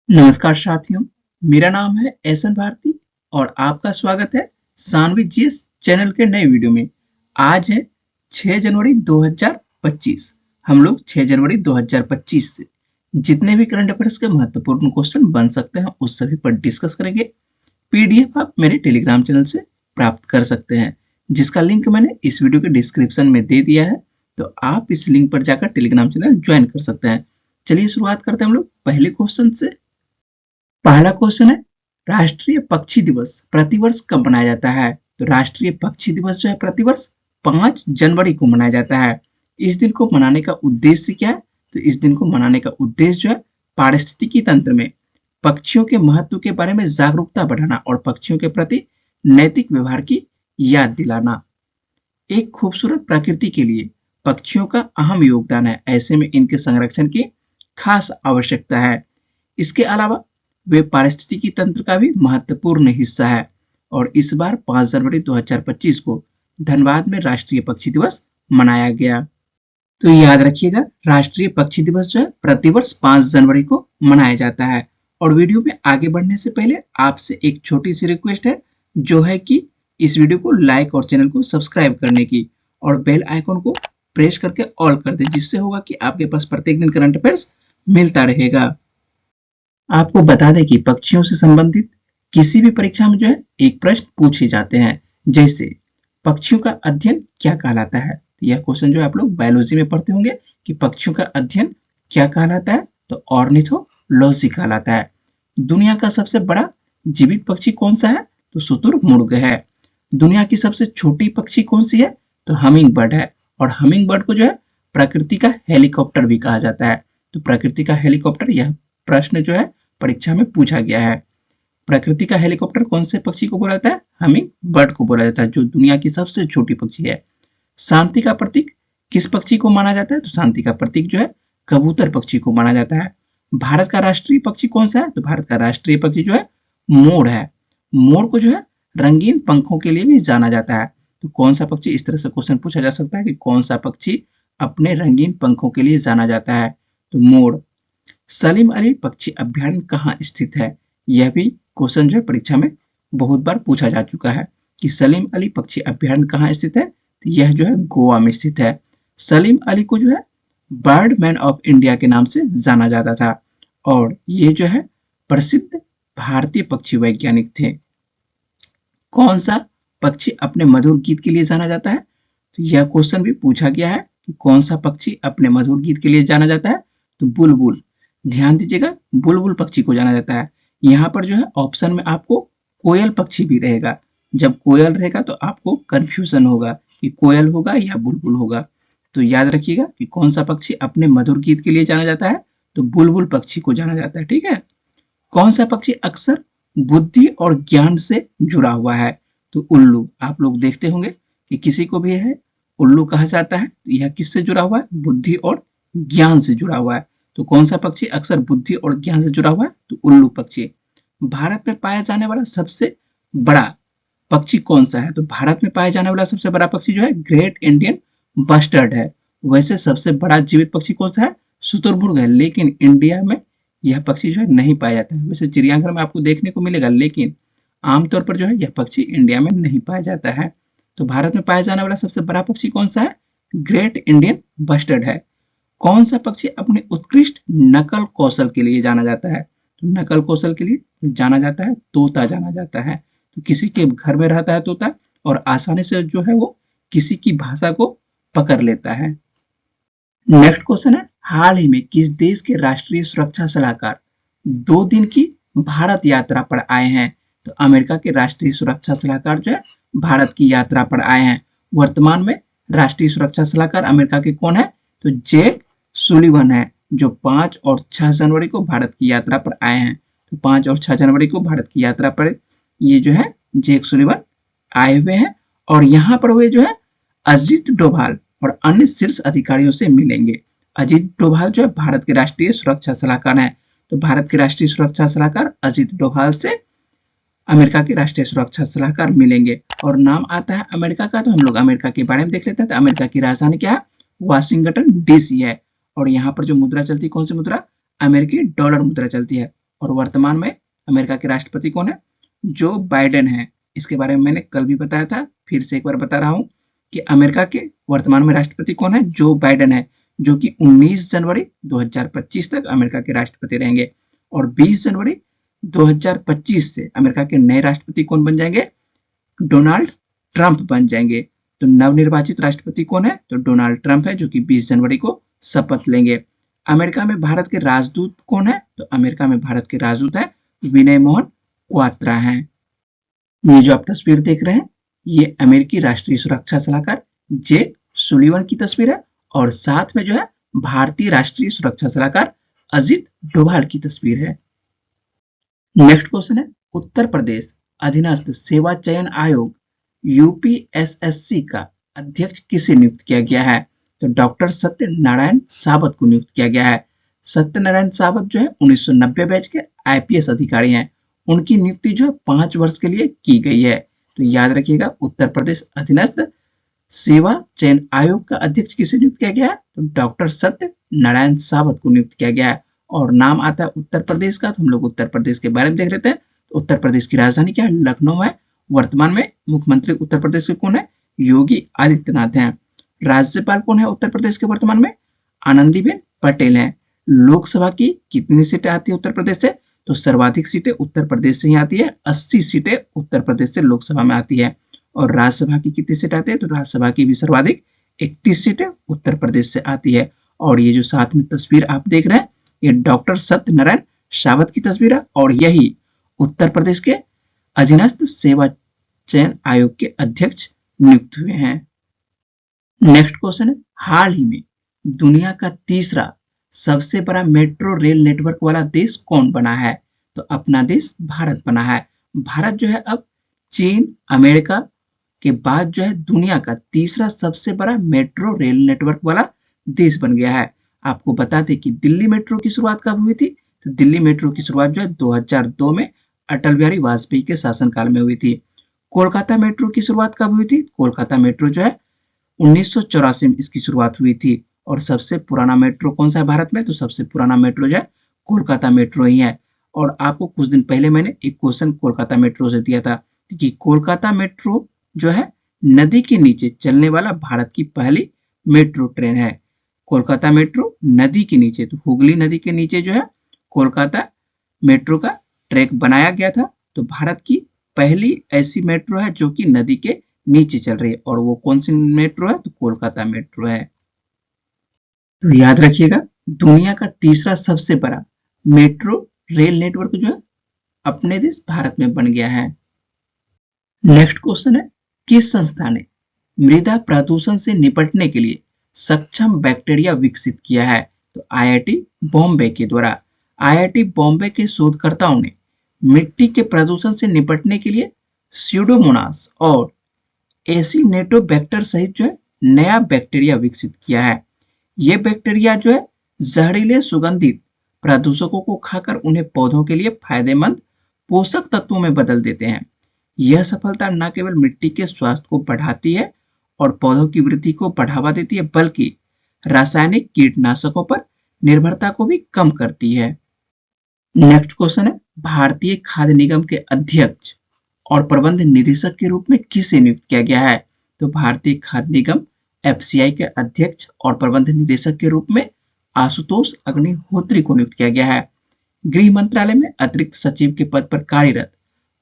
नमस्कार साथियों, मेरा नाम है एहसन भारती और आपका स्वागत है सानवी जीएस चैनल के नए वीडियो में। आज है 6 जनवरी 2025। हम लोग 6 जनवरी 2025 से जितने भी करंट अफेयर्स के महत्वपूर्ण क्वेश्चन बन सकते हैं उस सभी पर डिस्कस करेंगे। पीडीएफ आप मेरे टेलीग्राम चैनल से प्राप्त कर सकते हैं, जिसका लिंक मैंने इस वीडियो के डिस्क्रिप्शन में दे दिया है, तो आप इस लिंक पर जाकर टेलीग्राम चैनल ज्वाइन कर सकते हैं। चलिए शुरुआत करते हैं हम लोग पहले क्वेश्चन से। पहला क्वेश्चन है, राष्ट्रीय पक्षी दिवस प्रतिवर्ष कब मनाया जाता है? तो राष्ट्रीय पक्षी दिवस जो है प्रतिवर्ष 5 जनवरी को मनाया जाता है। इस दिन को मनाने का उद्देश्य क्या है? तो इस दिन को मनाने का उद्देश्य जो है पारिस्थितिकी तंत्र में पक्षियों के महत्व के बारे में जागरूकता बढ़ाना और पक्षियों के प्रति नैतिक व्यवहार की याद दिलाना। एक खूबसूरत प्रकृति के लिए पक्षियों का अहम योगदान है, ऐसे में इनके संरक्षण की खास आवश्यकता है। इसके अलावा वे पारिस्थितिकी तंत्र का भी महत्वपूर्ण हिस्सा है और इस बार 5 जनवरी 2025 को धनबाद में राष्ट्रीय पक्षी दिवस मनाया गया। तो याद रखिएगा, राष्ट्रीय पक्षी दिवस जो है प्रतिवर्ष 5 जनवरी को मनाया जाता है। और वीडियो में आगे बढ़ने से पहले आपसे एक छोटी सी रिक्वेस्ट है, जो है कि इस वीडियो को लाइक और चैनल को सब्सक्राइब करने की और बेल आइकन को प्रेस करके ऑल कर दे, जिससे होगा कि आपके पास प्रत्येक दिन करंट अफेयर्स मिलता रहेगा। आपको बता दें कि पक्षियों से संबंधित किसी भी परीक्षा में जो है एक प्रश्न पूछे जाते हैं, जैसे पक्षियों का अध्ययन क्या कहलाता है? तो यह क्वेश्चन जो आप लोग बायोलॉजी में पढ़ते होंगे कि पक्षियों का अध्ययन क्या कहलाता है, तो ऑर्निथोलॉजी कहलाता है। दुनिया का सबसे बड़ा जीवित पक्षी कौन सा है? तो शुतुरमुर्ग है। दुनिया की सबसे छोटी पक्षी कौन सी है? तो हमिंग बर्ड है। और हमिंग बर्ड को जो है प्रकृति का हेलीकॉप्टर भी कहा जाता है। तो प्रकृति का हेलीकॉप्टर, यह प्रश्न जो है परीक्षा में पूछा गया है। प्रकृति का हेलीकॉप्टर कौन से पक्षी को बोला जाता है? हमिंग बर्ड को बोला जाता है, जो दुनिया की सबसे छोटी पक्षी है। शांति का प्रतीक किस पक्षी को माना जाता है? तो शांति का प्रतीक जो है कबूतर पक्षी को माना जाता है। भारत का राष्ट्रीय पक्षी कौन सा है? तो भारत का राष्ट्रीय पक्षी जो है मोर है। मोर को जो है रंगीन पंखों के लिए भी जाना जाता है। तो कौन सा पक्षी, इस तरह से क्वेश्चन पूछा जा सकता है कि कौन सा पक्षी अपने रंगीन पंखों के लिए जाना जाता है? तो मोर। सलीम अली पक्षी अभ्यारण्य कहाँ स्थित है? यह भी क्वेश्चन जो है परीक्षा में बहुत बार पूछा जा चुका है कि सलीम अली पक्षी अभ्यारण्य कहाँ स्थित है। तो यह जो है गोवा में स्थित है। सलीम अली को जो है बर्ड मैन ऑफ इंडिया के नाम से जाना जाता था और ये जो है प्रसिद्ध भारतीय पक्षी वैज्ञानिक थे। कौन सा पक्षी अपने मधुर गीत के लिए जाना जाता है? तो यह क्वेश्चन भी पूछा गया है कि कौन सा पक्षी अपने मधुर गीत के लिए जाना जाता है? तो बुलबुल। ध्यान दीजिएगा, बुलबुल पक्षी को जाना जाता है। यहाँ पर जो है ऑप्शन में आपको कोयल पक्षी भी रहेगा। जब कोयल रहेगा तो आपको कंफ्यूजन होगा कि कोयल होगा या बुलबुल होगा। तो याद रखिएगा कि कौन सा पक्षी अपने मधुर गीत के लिए जाना जाता है? तो बुलबुल पक्षी को जाना जाता है। ठीक है। कौन सा पक्षी अक्सर बुद्धि और ज्ञान से जुड़ा हुआ है? तो उल्लू। आप लोग देखते होंगे कि किसी को भी है उल्लू कहा जाता है। यह किससे जुड़ा हुआ है? बुद्धि और ज्ञान से जुड़ा हुआ है। तो कौन सा पक्षी अक्सर बुद्धि और ज्ञान से जुड़ा हुआ है? तो उल्लू पक्षी। भारत में पाया जाने वाला सबसे बड़ा पक्षी कौन सा है? तो भारत में पाया जाने वाला सबसे बड़ा पक्षी जो है ग्रेट इंडियन बस्टर्ड है। वैसे सबसे बड़ा जीवित पक्षी कौन सा है? शुतुरमुर्ग है, लेकिन इंडिया में यह पक्षी जो है नहीं पाया जाता है। वैसे चिड़ियाघर में आपको देखने को मिलेगा, लेकिन आमतौर पर जो है यह पक्षी इंडिया में नहीं पाया जाता है। तो भारत में पाया जाने वाला सबसे बड़ा पक्षी कौन सा है? ग्रेट इंडियन बस्टर्ड है। कौन सा पक्षी अपने उत्कृष्ट नकल कौशल के लिए जाना जाता है? तो नकल कौशल के लिए जाना जाता है तोता जाना जाता है। तो किसी के घर में रहता है तोता और आसानी से जो है वो किसी की भाषा को पकड़ लेता है। नेक्स्ट क्वेश्चन है, हाल ही में किस देश के राष्ट्रीय सुरक्षा सलाहकार 2 दिन की भारत यात्रा पर आए हैं? तो अमेरिका के राष्ट्रीय सुरक्षा सलाहकार जो है भारत की यात्रा पर आए हैं। वर्तमान में राष्ट्रीय सुरक्षा सलाहकार अमेरिका के कौन है? तो जेक सुलिवन है, जो 5 और 6 जनवरी को भारत की यात्रा पर आए हैं। तो 5 और 6 जनवरी को भारत की यात्रा पर ये जो है जेक सुलिवन आए हुए हैं और यहाँ पर वे जो है अजित डोभाल और अन्य शीर्ष अधिकारियों से मिलेंगे। अजित डोभाल जो है भारत के राष्ट्रीय सुरक्षा सलाहकार हैं। तो भारत के राष्ट्रीय सुरक्षा सलाहकार अजित डोभाल से अमेरिका के राष्ट्रीय सुरक्षा सलाहकार मिलेंगे। और नाम आता है अमेरिका का, तो हम लोग अमेरिका के बारे में देख लेते हैं। तो अमेरिका की राजधानी क्या है? वाशिंगटन डीसी है। और यहाँ पर जो मुद्रा चलती है, कौन सी मुद्रा? अमेरिकी डॉलर मुद्रा चलती है। और वर्तमान में अमेरिका के राष्ट्रपति कौन है? जो बाइडेन है। इसके बारे में मैंने कल भी बताया था, फिर से एक बार बता रहा हूँ कि अमेरिका के वर्तमान में राष्ट्रपति कौन है? जो बाइडेन है, जो कि 19 जनवरी 2025 तक अमेरिका के राष्ट्रपति रहेंगे। और 20 जनवरी 2025 से अमेरिका के नए राष्ट्रपति कौन बन जाएंगे? डोनाल्ड ट्रंप बन जाएंगे। तो नवनिर्वाचित राष्ट्रपति कौन है? तो डोनाल्ड ट्रंप है, जो कि 20 जनवरी को शपथ लेंगे। अमेरिका में भारत के राजदूत कौन है? तो अमेरिका में भारत के राजदूत है विनय मोहन क्वात्रा हैं। ये जो आप तस्वीर देख रहे हैं, ये अमेरिकी राष्ट्रीय सुरक्षा सलाहकार जेक सुलिवन की तस्वीर है और साथ में जो है भारतीय राष्ट्रीय सुरक्षा सलाहकार अजित डोभाल की तस्वीर है। नेक्स्ट क्वेश्चन है, उत्तर प्रदेश अधीनस्थ सेवा चयन आयोग यूपीएसएससी का अध्यक्ष किसे नियुक्त किया गया है? तो डॉक्टर सत्यनारायण सावत को नियुक्त किया गया है। सत्यनारायण सावत जो है 1990 बैच के आईपीएस अधिकारी हैं। उनकी नियुक्ति जो है 5 वर्ष के लिए की गई है। तो याद रखिएगा, उत्तर प्रदेश अधीनस्थ सेवा चयन आयोग का अध्यक्ष किसे नियुक्त किया गया है? तो डॉक्टर सत्यनारायण सावत को नियुक्त किया गया है। और नाम आता है उत्तर प्रदेश का, तो हम लोग उत्तर प्रदेश के बारे में देख लेते हैं। तो उत्तर प्रदेश की राजधानी क्या है? लखनऊ है। वर्तमान में मुख्यमंत्री उत्तर प्रदेश के कौन है? योगी आदित्यनाथ हैं। राज्यपाल कौन है उत्तर प्रदेश के वर्तमान में? आनंदीबेन पटेल हैं। लोकसभा की कितनी सीटें आती है उत्तर प्रदेश से? तो सर्वाधिक सीटें उत्तर प्रदेश से ही आती है, 80 सीटें उत्तर प्रदेश से लोकसभा में आती है। और राज्यसभा की कितनी सीटें आती है? तो राज्यसभा की भी सर्वाधिक 31 सीटें उत्तर प्रदेश से आती है। और ये जो साथ में तस्वीर आप देख रहे हैं, ये डॉक्टर सत्यनारायण सावत की तस्वीर है और यही उत्तर प्रदेश के अधीनस्थ सेवा चयन आयोग के अध्यक्ष नियुक्त हुए हैं। नेक्स्ट क्वेश्चन है, हाल ही में दुनिया का तीसरा सबसे बड़ा मेट्रो रेल नेटवर्क वाला देश कौन बना है? तो अपना देश भारत बना है। भारत जो है अब चीन, अमेरिका के बाद जो है दुनिया का तीसरा सबसे बड़ा मेट्रो रेल नेटवर्क वाला देश बन गया है। आपको बता दें कि दिल्ली मेट्रो की शुरुआत कब हुई थी? तो दिल्ली मेट्रो की शुरुआत जो है 2002 में अटल बिहारी वाजपेयी के शासनकाल में हुई थी। कोलकाता मेट्रो की शुरुआत कब हुई थी? कोलकाता मेट्रो जो है 1984 में इसकी शुरुआत हुई थी। और सबसे पुराना मेट्रो कौन सा है भारत में? तो सबसे पुराना मेट्रो जो है कोलकाता मेट्रो ही है। और आपको कुछ दिन पहले मैंने एक क्वेश्चन कोलकाता मेट्रो से दिया था कि कोलकाता मेट्रो जो है नदी के नीचे चलने वाला भारत की पहली मेट्रो ट्रेन है। कोलकाता मेट्रो नदी के नीचे, तो हुगली नदी के नीचे जो है कोलकाता मेट्रो का ट्रैक बनाया गया था। तो भारत की पहली ऐसी मेट्रो है जो कि नदी के नीचे चल रही है। और वो कौन सी मेट्रो है? तो कोलकाता मेट्रो है। तो याद रखिएगा, दुनिया का तीसरा सबसे बड़ा मेट्रो रेल नेटवर्क जो है अपने देश भारत में बन गया है। नेक्स्ट क्वेश्चन है, किस संस्था ने मृदा प्रदूषण से निपटने के लिए सक्षम बैक्टीरिया विकसित किया है? तो आईआईटी बॉम्बे के द्वारा। आईआईटी बॉम्बे के शोधकर्ताओं ने मिट्टी के प्रदूषण से निपटने के लिए स्यूडोमोनास और एसिनेटोबैक्टर सहित जो है नया बैक्टीरिया विकसित किया है। ये बैक्टीरिया जो है जहरीले सुगंधित प्रदूषकों को खाकर उन्हें पौधों के लिए फायदेमंद पोषक तत्वों में बदल देते हैं। यह सफलता न केवल मिट्टी के स्वास्थ्य को बढ़ाती है और पौधों की वृद्धि को बढ़ावा देती है, बल्कि रासायनिक कीटनाशकों पर निर्भरता को भी कम करती है। नेक्स्ट क्वेश्चन है, भारतीय खाद्य निगम के अध्यक्ष और प्रबंध निदेशक के रूप में किसे नियुक्त किया गया है? तो भारतीय खाद्य निगम एफसीआई के अध्यक्ष और प्रबंध निदेशक के रूप में आशुतोष अग्निहोत्री को नियुक्त किया गया है। गृह मंत्रालय में अतिरिक्त सचिव के पद पर कार्यरत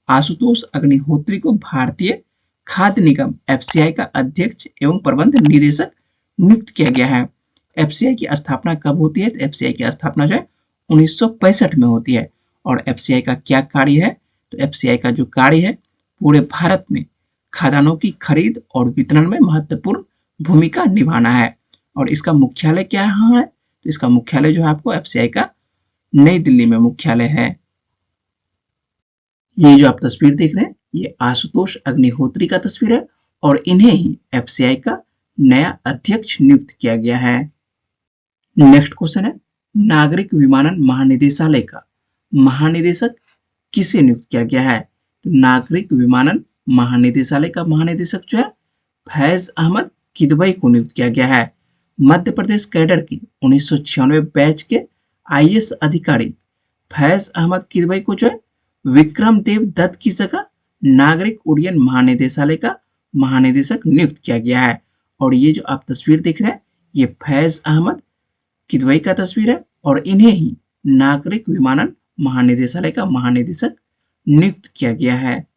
आशुतोष अग्निहोत्री को भारतीय खाद्य निगम एफसीआई का अध्यक्ष एवं प्रबंध निदेशक नियुक्त किया गया है। एफसीआई की स्थापना कब होती है? तो एफसीआई की स्थापना जो है 1965 में होती है। और एफसीआई का क्या कार्य है? तो एफसीआई का जो कार्य है पूरे भारत में खाद्यान्नों की खरीद और वितरण में महत्वपूर्ण भूमिका निभाना है। और इसका मुख्यालय क्या है? तो इसका मुख्यालय जो है आपको एफसीआई का नई दिल्ली में मुख्यालय है। ये जो आप तस्वीर देख रहे हैं, ये आशुतोष अग्निहोत्री का तस्वीर है और इन्हें ही एफसीआई का नया अध्यक्ष नियुक्त किया गया है। नेक्स्ट क्वेश्चन है, नागरिक विमानन महानिदेशालय का महानिदेशक किसे नियुक्त किया गया है? तो नागरिक विमानन महानिदेशालय का महानिदेशक जो है फैज अहमद किदवई को नियुक्त किया गया है। मध्य प्रदेश कैडर की 1996 बैच के आईएएस अधिकारी फैज अहमद किदवई को जो है विक्रम देव दत्त की जगह नागरिक उड्डयन महानिदेशालय का महानिदेशक नियुक्त किया गया है। और ये जो आप तस्वीर देख रहे हैं ये फैज अहमद किदवई का तस्वीर है और इन्हें ही नागरिक विमानन महानिदेशालय का महानिदेशक नियुक्त किया गया है।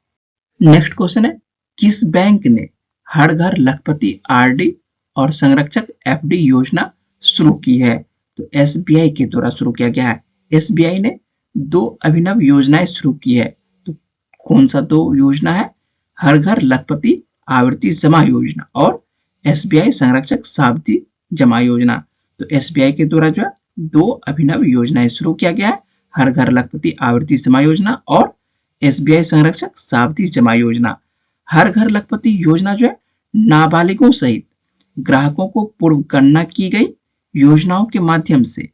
नेक्स्ट क्वेश्चन है, किस बैंक ने हर घर लखपति आरडी और संरक्षक एफडी योजना शुरू की है? तो एसबीआई के द्वारा शुरू किया गया है। एसबीआई ने दो अभिनव योजनाएं शुरू की है। तो कौन सा दो योजना है? हर घर लखपति आवर्ती जमा योजना और एसबीआई संरक्षक सावधि जमा योजना। तो एसबीआई के द्वारा जो है दो अभिनव योजनाएं शुरू किया गया है, हर घर लखपति आवर्ती जमा योजना और एसबीआई संरक्षक सावधि जमा योजना। हर घर लखपति योजना जो है नाबालिगों सहित ग्राहकों को पूर्व गणना की गई योजनाओं के माध्यम से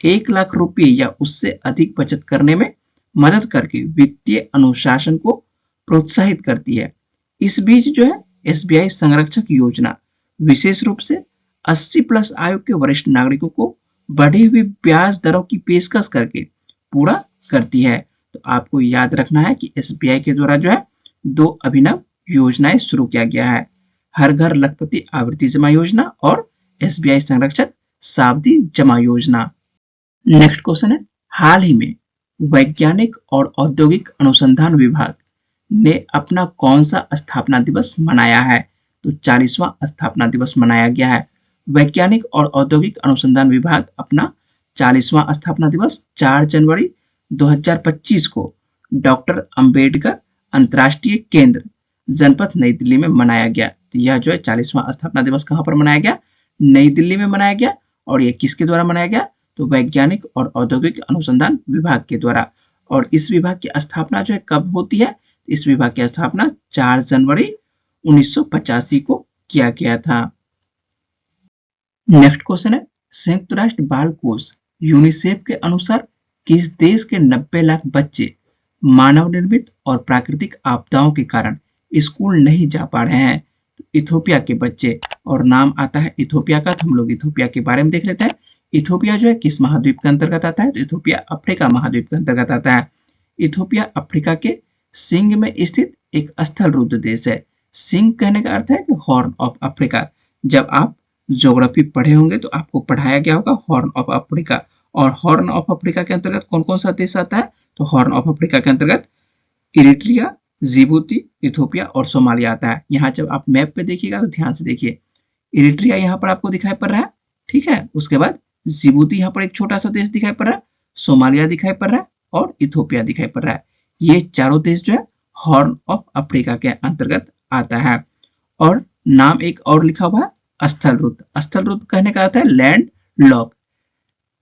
1 लाख रुपए या उससे अधिक बचत करने में मदद करके वित्तीय अनुशासन को प्रोत्साहित करती है। इस बीच जो है एसबीआई संरक्षक योजना विशेष रूप से 80 प्लस आयु के वरिष्ठ नागरिकों को बढ़ी हुई ब्याज दरों की पेशकश करके पूरा करती है। तो आपको याद रखना है कि एसबीआई के द्वारा जो है दो अभिनव योजनाएं शुरू किया गया है, हर घर लखपति आवर्ती जमा योजना और एसबीआई संरक्षक सावधि जमा योजना। नेक्स्ट क्वेश्चन है, हाल ही में वैज्ञानिक और औद्योगिक अनुसंधान विभाग ने अपना कौन सा स्थापना दिवस मनाया है? तो 40वां स्थापना दिवस मनाया गया है। वैज्ञानिक और औद्योगिक अनुसंधान विभाग अपना 40वां स्थापना दिवस 4 जनवरी 2025 को डॉक्टर अंबेडकर अंतर्राष्ट्रीय केंद्र जनपथ नई दिल्ली में मनाया गया। तो यह जो है 40वां स्थापना दिवस कहां पर मनाया गया? नई दिल्ली में मनाया गया। और यह किसके द्वारा मनाया गया? तो वैज्ञानिक और औद्योगिक अनुसंधान विभाग के द्वारा। और इस विभाग की स्थापना जो है कब होती है? इस विभाग की स्थापना 4 जनवरी 1985 को किया गया था। नेक्स्ट क्वेश्चन है, संयुक्त राष्ट्र बाल कोष यूनिसेफ के अनुसार किस देश के 90 लाख बच्चे मानव निर्मित और प्राकृतिक आपदाओं के कारण स्कूल नहीं जा पा रहे हैं? तो इथोपिया के बच्चे, और नाम आता है इथोपिया का। तो हम लोग इथोपिया के बारे में देख लेते हैं। इथोपिया जो है किस महाद्वीप के अंतर्गत आता है? तो इथोपिया अफ्रीका महाद्वीप के अंतर्गत आता है। इथोपिया अफ्रीका के सिंग में स्थित एक स्थल रुद्ध देश है। सिंग कहने का अर्थ है कि हॉर्न ऑफ अफ्रीका। जब आप ज्योग्राफी पढ़े होंगे तो आपको पढ़ाया गया होगा हॉर्न ऑफ अफ्रीका। और हॉर्न ऑफ अफ्रीका के अंतर्गत कौन कौन सा देश आता है? तो हॉर्न ऑफ अफ्रीका के अंतर्गत इरिट्रिया, जिबूती, इथोपिया और सोमालिया आता है। यहाँ जब आप मैप पे देखिएगा तो ध्यान से देखिए, इरिट्रिया यहाँ पर आपको दिखाई पड़ रहा है, ठीक है। उसके बाद जिबूती यहाँ पर एक छोटा सा देश दिखाई पड़ रहा है, सोमालिया दिखाई पड़ रहा है और इथोपिया दिखाई पड़ रहा है। ये चारों देश जो है हॉर्न ऑफ अफ्रीका के अंतर्गत आता है। और नाम एक और लिखा हुआ है स्थल रुद्ध। स्थल रुद्ध कहने का अर्थ है लैंड लॉक।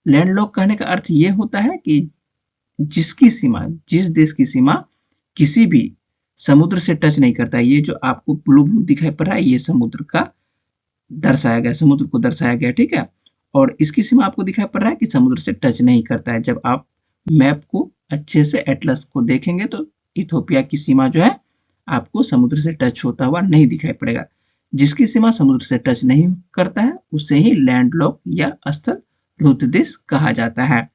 लैंड लॉक कहने का अर्थ ये होता है कि जिसकी सीमा, जिस देश की सीमा किसी भी समुद्र से टच नहीं करता है। ये जो आपको ब्लू ब्लू दिखाई पड़ रहा है ये समुद्र का दर्शाया गया, समुद्र को दर्शाया गया, ठीक है। और इसकी सीमा आपको दिखाई पड़ रहा है कि समुद्र से टच नहीं करता है। जब आप मैप को अच्छे से एटलस को देखेंगे तो इथोपिया की सीमा जो है आपको समुद्र से टच होता हुआ नहीं दिखाई पड़ेगा। जिसकी सीमा समुद्र से टच नहीं करता है उसे ही लैंडलॉक या स्थल रुद्ध देश कहा जाता है।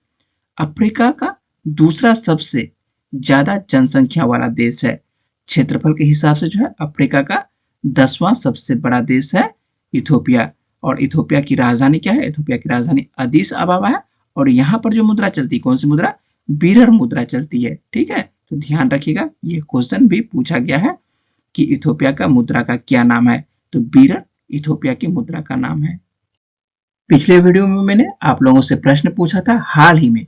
अफ्रीका का दूसरा सबसे ज्यादा जनसंख्या वाला देश है। क्षेत्रफल के हिसाब से जो है अफ्रीका का 10वां सबसे बड़ा देश है इथोपिया। और इथोपिया की राजधानी क्या है? इथोपिया की राजधानी अदीस अबाबा है। और यहाँ पर जो मुद्रा चलती है, कौन सी मुद्रा? बीरर मुद्रा चलती है, ठीक है। तो ध्यान रखिएगा, ये क्वेश्चन भी पूछा गया है कि इथोपिया का मुद्रा का क्या नाम है? तो बीरर इथोपिया की मुद्रा का नाम है। पिछले वीडियो में मैंने आप लोगों से प्रश्न पूछा था, हाल ही में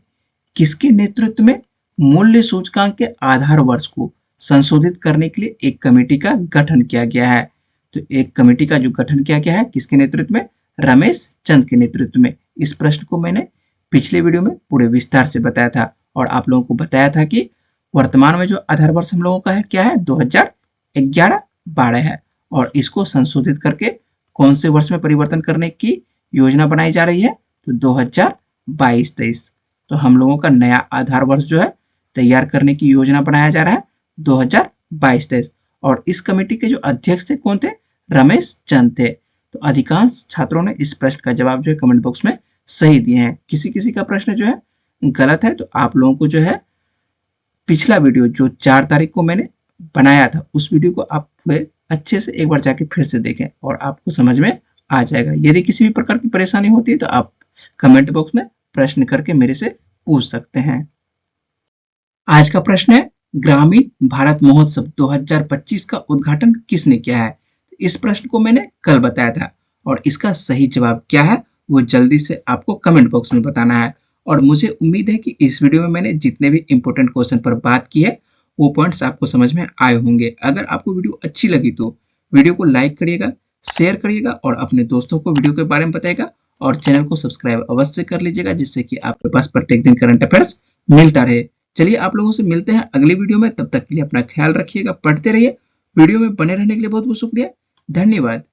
किसके नेतृत्व में मूल्य सूचकांक के आधार वर्ष को संशोधित करने के लिए एक कमेटी का गठन किया गया है? तो एक कमेटी का जो गठन किया गया है किसके नेतृत्व में? रमेश चंद के नेतृत्व में। इस प्रश्न को मैंने पिछले वीडियो में पूरे विस्तार से बताया था और आप लोगों को बताया था कि वर्तमान में जो आधार वर्ष हम लोगों का है क्या है? 2011-12 है। और इसको संशोधित करके कौन से वर्ष में परिवर्तन करने की योजना बनाई जा रही है? तो 2022-23। तो हम लोगों का नया आधार वर्ष जो है तैयार करने की योजना बनाया जा रहा है 2022-23। और इस कमेटी के जो अध्यक्ष थे कौन थे? रमेश चंद थे। तो अधिकांश छात्रों ने इस प्रश्न का जवाब जो है कमेंट बॉक्स में सही दिए हैं। किसी किसी का प्रश्न जो है गलत है तो आप लोगों को जो है पिछला वीडियो जो 4 तारीख को मैंने बनाया था उस वीडियो को आप पूरे अच्छे से एक बार जाके फिर से देखें और आपको समझ में आ जाएगा। यदि किसी भी प्रकार की परेशानी होती है तो आप कमेंट बॉक्स में प्रश्न करके मेरे से पूछ सकते हैं। आज का प्रश्न है, ग्रामीण भारत महोत्सव 2025 का उद्घाटन किसने किया है? इस प्रश्न को मैंने कल बताया था और इसका सही जवाब क्या है वो जल्दी से आपको कमेंट बॉक्स में बताना है। और मुझे उम्मीद है कि इस वीडियो में मैंने जितने भी इंपॉर्टेंट क्वेश्चन पर बात की है वो पॉइंट्स आपको समझ में आए होंगे। अगर आपको वीडियो अच्छी लगी तो वीडियो को लाइक करिएगा, शेयर करिएगा और अपने दोस्तों को वीडियो के बारे में बताइएगा और चैनल को सब्सक्राइब अवश्य कर लीजिएगा जिससे कि आपके पास प्रत्येक दिन करंट अफेयर्स मिलता रहे। चलिए आप लोगों से मिलते हैं अगली वीडियो में, तब तक के लिए अपना ख्याल रखिएगा, पढ़ते रहिए। वीडियो में बने रहने के लिए बहुत बहुत शुक्रिया, धन्यवाद।